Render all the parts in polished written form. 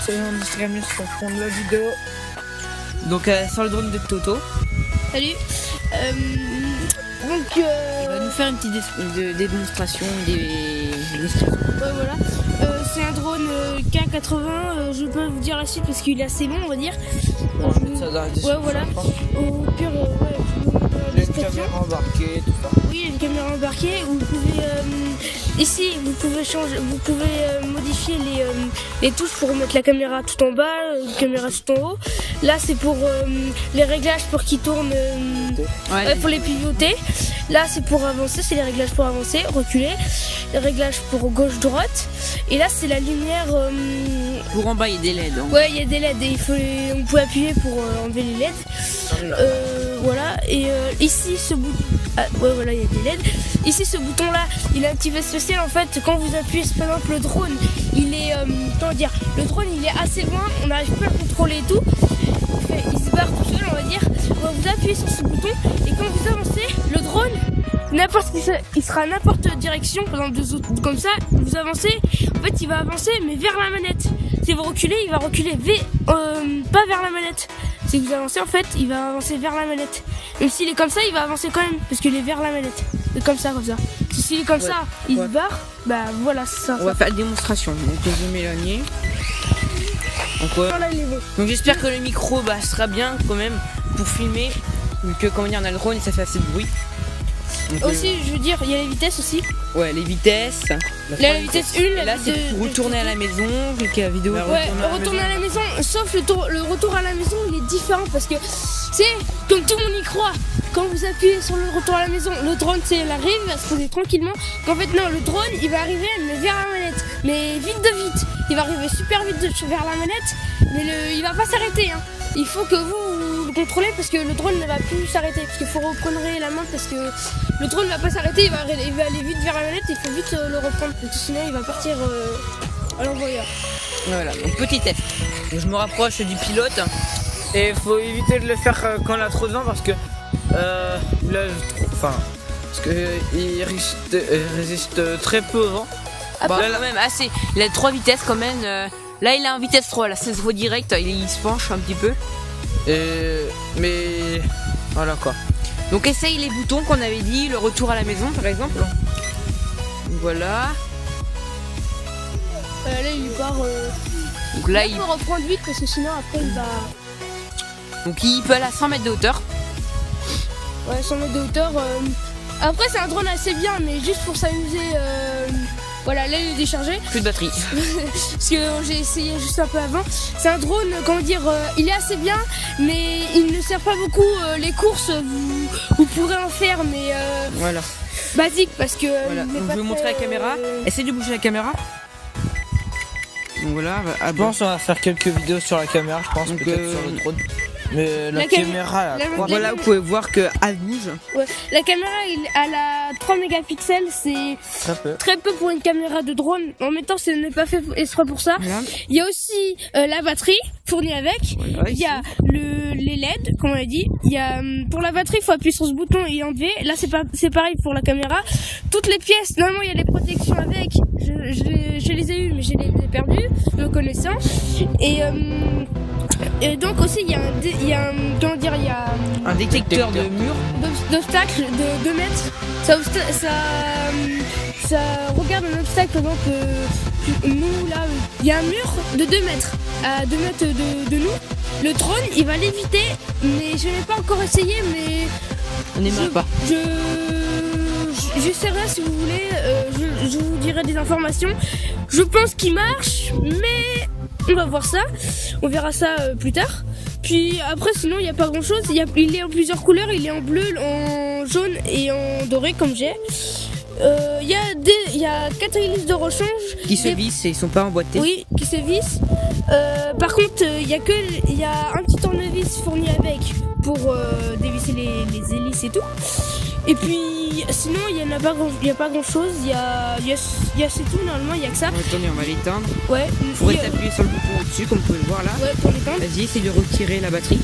Salut mon Instagram pour prendre la vidéo. Donc sur le drone de Toto. Salut. Il va nous faire une petite démonstration des illustrations. Ouais, voilà. C'est un drone K80. Je peux vous dire la suite parce qu'il est assez long, on va dire. On va mettre ça dans la description. Ouais, voilà. Au pire, ouais, je vous montre Il y a une caméra embarquée, tout ça. Oui, il y a une caméra embarquée. Vous pouvez ici, vous pouvez modifier les touches pour mettre la caméra tout en bas, la caméra tout en haut. Là, c'est pour les réglages pour qu'il tourne, pour les pivoter. Là, c'est pour avancer, c'est les réglages pour avancer, reculer. Les réglages pour gauche-droite. Et là, c'est la lumière. Pour en bas, il y a des LED. Hein. Ouais, il y a des LED et on peut appuyer pour enlever les LED. Voilà. Et ici, ce bouton. Ah, ouais, voilà, il y a des LED. Ici, ce bouton-là, il a un petit peu spécial. En fait, quand vous appuyez, par exemple, le drone, il est. Comment dire ? Le drone, il est assez loin, on n'arrive pas à le contrôler et tout. Il se barre tout seul, on va dire. Vous appuyez sur ce bouton et quand vous avancez, le drone, il sera à n'importe direction, par exemple comme ça, vous avancez, en fait il va avancer mais vers la manette. Si vous reculez, il va reculer pas vers la manette. Si vous avancez, en fait, il va avancer vers la manette. Même s'il est comme ça, il va avancer quand même, parce qu'il est vers la manette. C'est comme ça, comme ça. S'il est comme ça, il se barre, bah voilà, c'est ça. On va faire une démonstration. Donc je vais m'éloigner. Donc j'espère que le micro sera bien quand même pour filmer. Vu que comment dire, on a le drone et ça fait assez de bruit. Donc, aussi, je veux dire, il y a les vitesses aussi. Ouais, les vitesses. La vitesse 1, et là, c'est pour retourner à la maison, cliquer la vidéo. Ouais, retourner à la maison, sauf le retour à la maison, il est différent parce que c'est comme tout le monde y croit. Quand vous appuyez sur le retour à la maison, le drone, il arrive, il va se poser tranquillement. Qu'en fait, non, le drone, il va arriver, mais vers la manette. Mais vite de vite. Il va arriver super vite vers la manette, mais il va pas s'arrêter. Hein. Il faut que vous le contrôlez parce que le drone ne va plus s'arrêter. Parce qu'il faut reprendre la main parce que le drone ne va pas s'arrêter, il va aller vite vers la manette, il faut vite le reprendre. Parce que sinon, il va partir à l'envoyeur. Voilà, donc petit test. Donc, je me rapproche du pilote. Et il faut éviter de le faire quand on a trop de vent parce que il résiste très peu au vent. Là, quand même assez. Il a 3 vitesses quand même. Là, il a en vitesse 3. Là, c'est voie direct. Il se penche un petit peu. Mais voilà quoi. Donc essaye les boutons qu'on avait dit, le retour à la maison par exemple. Voilà. Là, il part. Donc là, il peut reprendre vite parce que sinon après il va. Donc il peut aller à 100 mètres de hauteur. Ouais, 100 mètres de hauteur. Après, c'est un drone assez bien, mais juste pour s'amuser. Voilà, là il est déchargé. Plus de batterie. Parce que j'ai essayé juste un peu avant. C'est un drone, comment dire, il est assez bien, mais il ne sert pas beaucoup. Les courses, vous pourrez en faire, mais voilà. Basique parce que. Voilà. Donc, je vais vous montrer la caméra. Essaye de bouger la caméra. Donc voilà. Je pense qu'on va faire quelques vidéos sur la caméra, je pense, peut-être sur le drone. Mais la caméra, voilà, vous pouvez voir qu'elle bouge. Ouais. La caméra, elle a 3 mégapixels, c'est très peu pour une caméra de drone. En même temps, ce n'est pas fait exprès pour ça. Voilà. Il y a aussi la batterie fournie avec. Voilà, il y a les LED, comme on l'a dit. Il y a pour la batterie, il faut appuyer sur ce bouton et enlever. Là, c'est pareil pour la caméra. Toutes les pièces, normalement, il y a les protections avec. Je les ai eues, mais je les ai perdues, me connaissant. Et donc aussi il y a un détecteur de mur d'obstacles de 2 mètres. Ça regarde un obstacle. Donc nous là, il y a un mur de 2 mètres à 2 mètres de nous. Le drone il va l'éviter, mais je n'ai pas encore essayé, mais on n'aimera pas. J'essaierai si vous voulez, je vous dirai des informations. Je pense qu'il marche, mais on va voir ça, on verra ça plus tard. Puis après sinon il n'y a pas grand chose, il est en plusieurs couleurs, il est en bleu, en jaune et en doré comme j'ai. Il y a 4 hélices de rechange qui se vissent et ils sont pas emboîtés. Oui, qui se vissent. Par contre il y a un petit tournevis fourni avec pour dévisser les hélices et tout. Et puis sinon il y a pas grand chose, il y a c'est tout normalement, il y a que ça. Attendez, on va l'éteindre. Ouais. Il faudrait appuyer sur le bouton au-dessus comme vous pouvez le voir là. Ouais, pour l'éteindre. Vas-y, essaye de retirer la batterie.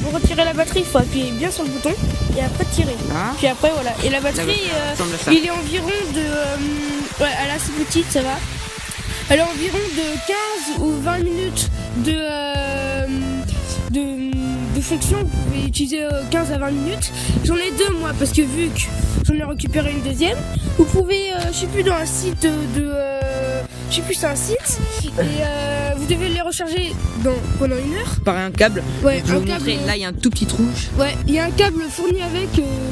Pour retirer la batterie, il faut appuyer bien sur le bouton et après tirer. Ah. Puis après voilà. Et la batterie, il est environ de elle est assez petite, ça va. elle a environ de 15 ou 20 minutes de fonction. Vous pouvez utiliser 15 à 20 minutes. J'en ai deux moi parce que vu que j'en ai récupéré une deuxième, vous pouvez, je sais plus, dans un site je sais plus, c'est un site et vous devez les recharger pendant 1 heure. Par un câble. Ouais, Je vais un vous câble. montrer. Là, il y a un tout petit trou. Ouais, il y a un câble fourni avec,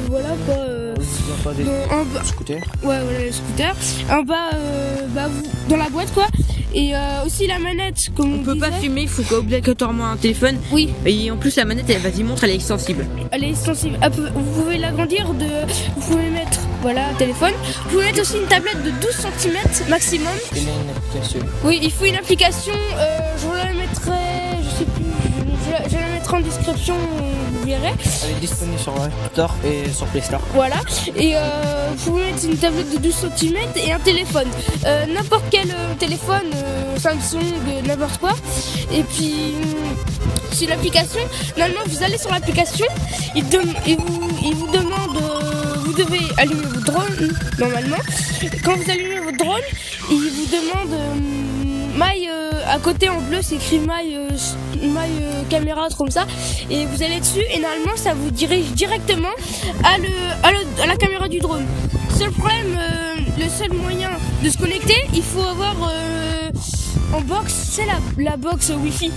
voilà quoi. Pas des En bas, scooters. ouais, voilà le scooter. En bas, dans la boîte quoi. Et aussi la manette, comme on On peut disait. pas filmer, il faut obligatoirement un téléphone. Oui, Et en plus, la manette, vas-y, montre, elle est extensible. elle est extensible. Vous pouvez l'agrandir vous pouvez mettre, voilà, un téléphone. Vous pouvez mettre aussi une tablette de 12 cm maximum. Il y a une application. Oui, il faut une application. Je vous la mettrai, je sais plus, je la mettrai en description, vous verrez. Elle est disponible sur App Store et sur Play Store. Voilà. Et vous pouvez mettre une tablette de 12 cm et un téléphone. N'importe quel téléphone, Samsung, n'importe quoi. Et puis, c'est l'application. Normalement, vous allez sur l'application, il vous demande, vous devez allumer votre drone, normalement. Quand vous allumez votre drone, il vous demande My, à côté en bleu, c'est écrit My caméra, comme ça. Et vous allez dessus et normalement, ça vous dirige directement à la caméra du drone. Seul problème, le seul moyen de se connecter, il faut avoir en box, c'est la box Wi-Fi.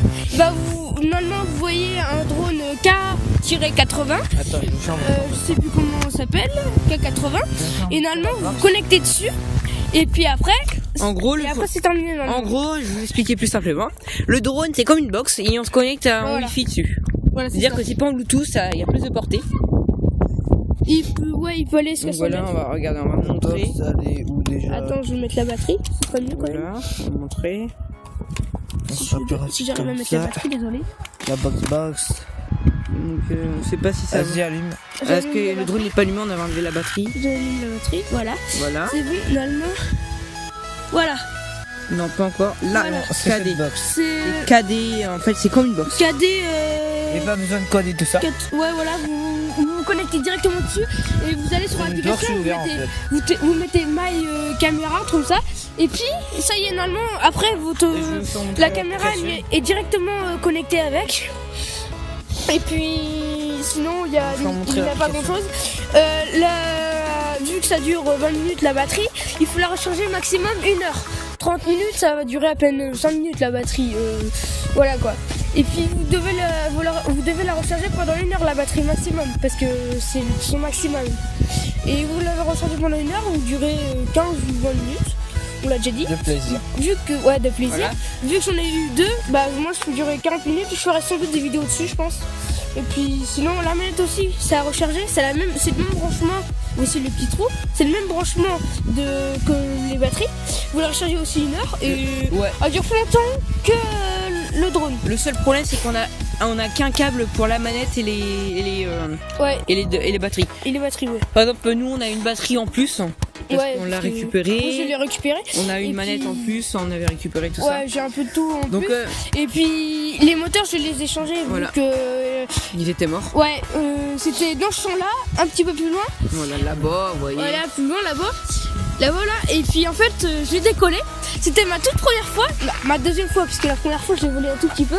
Normalement, vous voyez un drone K-80. Attends, il nous change. Je sais plus comment on s'appelle, K80. Et normalement, vous vous connectez dessus. Et puis après, En gros, c'est terminé. En gros, je vais vous expliquer plus simplement. Le drone, c'est comme une box et on se connecte à un Voilà. Wi-Fi dessus. Voilà, C'est-à-dire que c'est pas en Bluetooth, il y a plus de portée. il peut aller jusqu'à Donc 100 voilà, mètres. on va regarder, on va montrer. Box, elle est où déjà? Attends, je vais mettre la batterie. C'est pas mieux quand même. Voilà, on va montrer. Si j'arrive à mettre la batterie, désolé. La box. Donc, on sait pas si ça Vas-y, allume. Est-ce que le drone n'est pas allumé, on avait enlevé la batterie. J'allume la batterie, voilà. Voilà. C'est bon, normalement. Voilà. Non, pas encore. Là, Voilà. C'est KD. cette box. C'est KD, en fait, c'est comme une box. KD. Il n'y a pas besoin de coder tout ça. Ouais, voilà, vous vous connectez directement dessus et vous allez sur C'est une l'application. box ouverte, en fait. Vous mettez My caméra, comme ça. Et puis, ça y est, normalement, après, la caméra elle est directement connectée avec. Et puis, sinon, il n'y a pas grand chose. Vu que ça dure 20 minutes la batterie, il faut la recharger maximum 1 heure. 30 minutes, ça va durer à peine 5 minutes la batterie. Voilà quoi. Et puis vous devez la recharger pendant 1 heure la batterie maximum parce que c'est son maximum. Et vous l'avez rechargée pendant 1 heure, vous durez 15 ou 20 minutes. On l'a déjà dit. De plaisir. De plaisir. Voilà. Vu que j'en ai eu 2, moi je peux durer 40 minutes, je ferai sans doute des vidéos dessus je pense. Et puis sinon la manette aussi, c'est à recharger, c'est le même branchement, aussi le petit trou, c'est le même branchement que les batteries. Vous la rechargez aussi 1 heure et Ouais. elle dure plus longtemps que le drone. Le seul problème, c'est qu'on a qu'un câble pour la manette et les batteries. Et les batteries, ouais. Par exemple, nous, on a une batterie en plus. Parce qu'on l'a parce que récupérée. moi, je l'ai récupéré. On a une Et manette puis- en plus, on avait récupéré tout ça. Ouais, j'ai un peu de tout en Donc, plus. Et puis les moteurs, je les ai changés Voilà. vu que ils étaient morts. ouais, c'était dans ce champ-là, un petit peu plus loin. Voilà, là-bas, vous voyez. Voilà, plus loin là-bas. Là-bas, là. Et puis en fait, je l'ai décollé. C'était ma toute première fois. Ma deuxième fois, parce que la première fois, je l'ai volé un tout petit peu.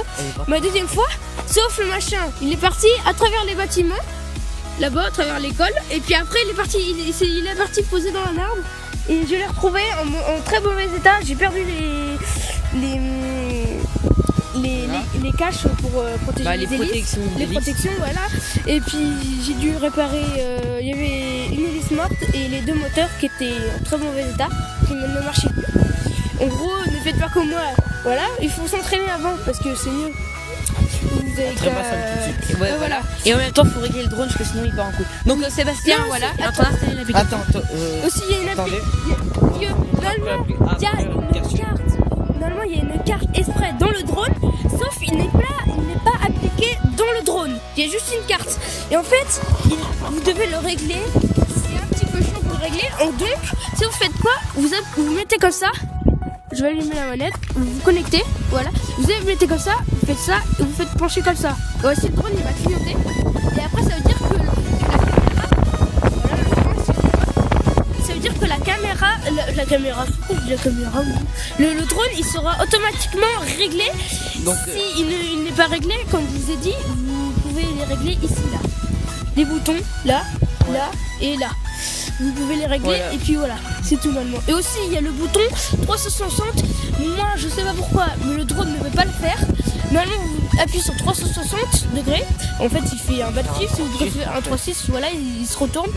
Ma deuxième fois, sauf le machin, il est parti à travers les bâtiments. Là-bas, à travers l'école. Et puis après, il est parti poser dans un arbre. Et je l'ai retrouvé en très mauvais état. J'ai perdu les caches pour protéger Les les hélices. protections. Les d'hélice. protections, voilà. Et puis j'ai dû réparer. Il y avait une hélice morte et les 2 moteurs qui étaient en très mauvais état, qui ne marchaient plus. En gros, ne faites pas comme moi. Voilà, il faut s'entraîner avant parce que c'est mieux. Vous avez Très qu'à- pas ça tout de suite. Ouais, voilà. Et en même temps, il faut régler le drone parce que sinon il part en couille. Donc, Sébastien, Non, voilà, c'est- il est en train d'installer l'application. Attends, Aussi, il y a une attendez. Normalement, il y a une carte. Normalement, il y a une carte exprès dans le drone, sauf il n'est pas appliqué dans le drone. Il y a juste une carte. Et en fait, vous devez le régler. C'est un petit peu chaud pour le régler. Donc, si vous faites quoi, vous mettez comme ça. Je vais allumer la manette. Vous vous connectez. Voilà. Vous mettez comme ça. Vous faites ça et vous faites pencher comme ça. Et voici le drone, il va clignoter. Et après, ça veut dire que la caméra. Voilà, le drone, c'est ça veut dire que la la caméra. Pourquoi je dis la caméra? Le drone, il sera automatiquement réglé. Donc, Si il n'est pas réglé, comme je vous ai dit, vous pouvez les régler ici, là. Les boutons, là, là et là. Vous pouvez les régler Voilà. et puis voilà, c'est tout normalement. Et aussi, il y a le bouton 360. Moi, je sais pas pourquoi, mais le drone ne veut pas le faire. Normalement, vous appuyez sur 360 degrés. En fait, il fait un bas de chiffre. Si vous voulez faire un 3.6, voilà, il se retourne.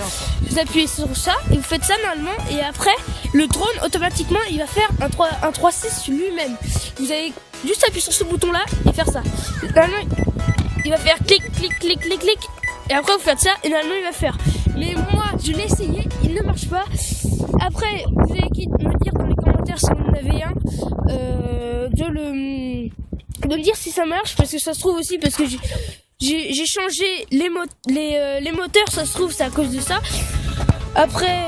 Vous appuyez sur ça et vous faites ça normalement. Et après, le drone, automatiquement, il va faire un 3.6 lui-même. Vous allez juste appuyer sur ce bouton-là et faire ça. Normalement, il va faire clic, clic, clic, clic, clic. Et après, vous faites ça et normalement, il va faire. Mais moi, je l'ai essayé, il ne marche pas. Après, vous allez me dire dans les commentaires si vous en avez un, de me dire si ça marche, parce que ça se trouve aussi, parce que j'ai changé les moteurs, ça se trouve, c'est à cause de ça. Après,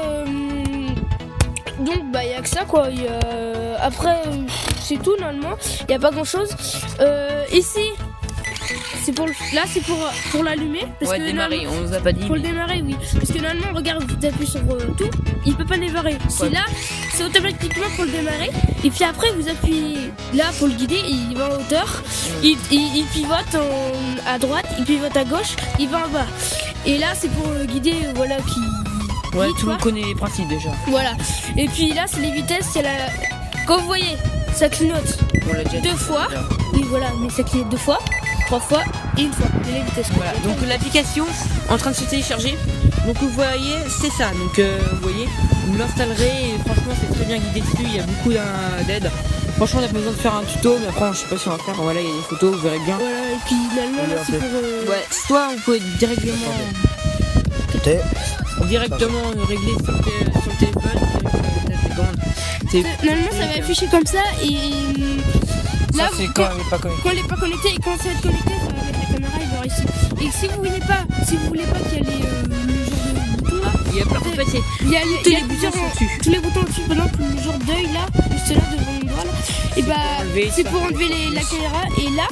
donc, bah, il y a que ça, quoi. Après, c'est tout, normalement. Il n'y a pas grand chose. Ici, c'est c'est pour l'allumer. Ouais, démarrer, on nous a pas dit. Pour le démarrer, oui. Parce que normalement, regarde, vous appuyez sur tout, il peut pas démarrer. C'est là, c'est automatiquement pour le démarrer. Et puis après, vous appuyez là pour le guider, et il va en hauteur. Il pivote à droite, il pivote à gauche, il va en bas. Et là, c'est pour le guider, voilà, qui. Ouais, guide, tout le monde quoi. connaît les principes déjà. Voilà. Et puis là, c'est les vitesses, c'est la. Comme vous voyez, ça clignote On l'a déjà dit. 2 fois. Oui, voilà, mais ça clignote 2 fois, 3 fois et 1 fois. Et les vitesses. Voilà, donc l'application en train de se télécharger. Donc vous voyez, c'est ça. Donc vous voyez, vous l'installerez et franchement c'est très bien guidé dessus. Il y a beaucoup d'aide. Franchement, on n'a pas besoin de faire un tuto, mais après je sais pas si on va faire. Voilà, il y a des photos, vous verrez bien. Voilà, et puis finalement, là, c'est pour. Ouais, soit vous pouvez directement régler sur le téléphone. Normalement, ça va afficher comme ça et là, ça, c'est quand elle n'est pas connectée. quand elle n'est pas connectée et quand ça va être connecté, ça va mettre la caméra et voir ici. Et si vous voulez pas qu'il y ait le genre de bouton là, Il y a plein, en fait, c'est il y a tous les boutons plusieurs sont dessus. tous les boutons dessus, par exemple le genre d'œil là, juste là devant mon doigt là, et bah enlever, c'est ça pour fait enlever plus. la caméra et là,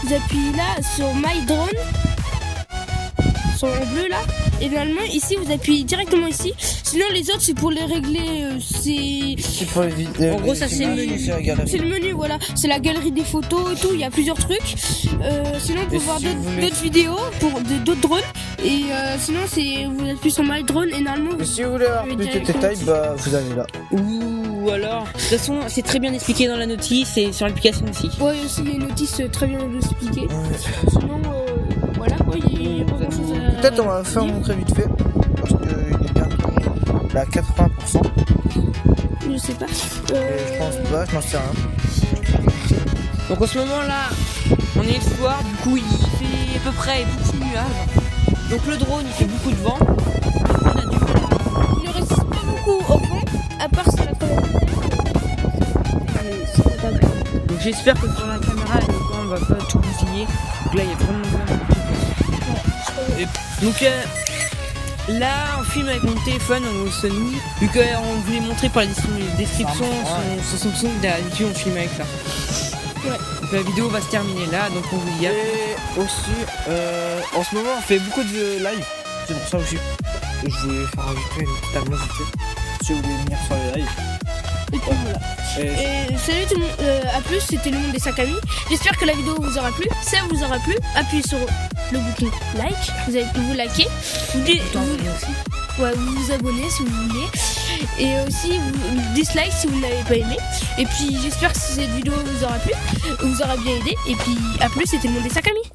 vous appuyez là sur My Drone. En bleu là, et normalement ici vous appuyez directement ici, sinon les autres c'est pour les régler, C'est pour les vidéos. En gros, ça, c'est le menu. c'est le menu, voilà, c'est la galerie des photos et tout, il y a plusieurs trucs. Sinon, vous pouvez Et voir si vous voulez- d'autres vidéos pour d'autres drones. Et sinon, vous appuyez sur My Drone et normalement. Et si vous voulez avoir Je vais plus de directement détails, ici. bah vous allez là. Ou alors, de toute façon, c'est très bien expliqué dans la notice et sur l'application aussi. Ouais, aussi, il y a une notice très bien expliquée. Sinon, voilà quoi, il y a pas grand chose à. Peut-être on va faire dire. montrer vite fait. Parce qu'il est bien là à 80%. Je sais pas. Et je pense pas, je n'en sais rien. Donc en ce moment là, on est le soir, du coup il fait à peu près beaucoup de nuages. Donc le drone il fait beaucoup de vent. On a du mal à- Il ne résiste pas beaucoup au vent, à part sur la première. C'est pas grave. Donc j'espère que sur la caméra le vent va pas tout bousiller. Donc là il y a vraiment besoin de donc là on filme avec mon téléphone au Sony. Vu qu'on voulait montrer par la description sur Samsung, d'habitude on filme avec ça. Ouais. Donc la vidéo va se terminer là, donc on vous dit à Et aussi, en ce moment on fait beaucoup de live. C'est pour ça aussi. Je voulais faire ajouter totalement vite fait. Si vous voulez venir sur les lives. Et puis voilà. Et salut tout le monde, à plus, c'était le monde des sacs à mis. J'espère que la vidéo vous aura plu. Si elle vous aura plu, appuyez sur le bouton like. Vous allez vous liker. Vous vous abonnez si vous voulez. Et aussi vous dislike si vous ne l'avez pas aimé. Et puis j'espère que cette vidéo vous aura plu, vous aura bien aidé. Et puis à plus, c'était le monde des sacs à mis.